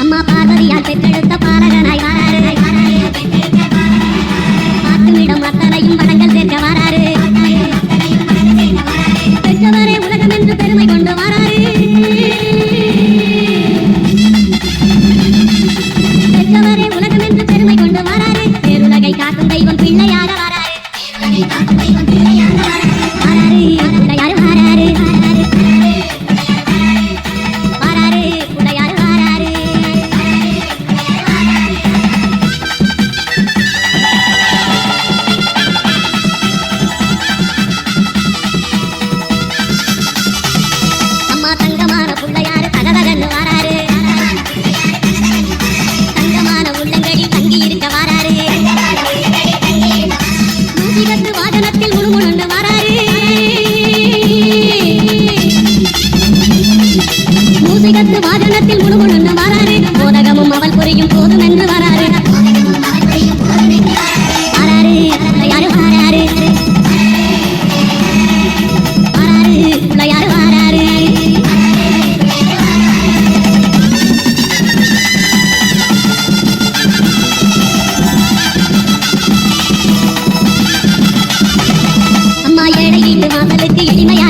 அம்மா பார்வதியால் பெற்றெடுத்த பாலகனாய் வாராரு. பாட்டுமிடம் அத்தனையும் வளங்கள் சேர்க்க வாராரு. பெற்றவரே உலகம் என்று பெருமை கொண்டு வாராரு. பெற்றவரே உலகம் என்று பெருமை கொண்டு வாராரு. பேருலகை காக்கும் தெய்வம் பிள்ளையாக வாராரு. வாராரு உடையாரு வாராரு. வாராரு உடையாரு வாராரு. அம்மா தங்கமான புள்ளையாரு தகதகன்னு வாராரு. தங்கமான உள்ளங்களில் தங்கி இருக்க வாராரு. மூசிகத்து வாகனத்தில் முணுமுணுன்னு வாராரு. மூசிகத்து வாகனத்தில் முணுமுணுன்னு வாராரு. மோதகமும் அவள் புரியும் போதும் என்று வாராரு. வாராரு உடையாரு வாராரு. வாராரு உடையாரு வாராரு. அம்மா ஏழை வீட்டு வாசலுக்கு எளிமையா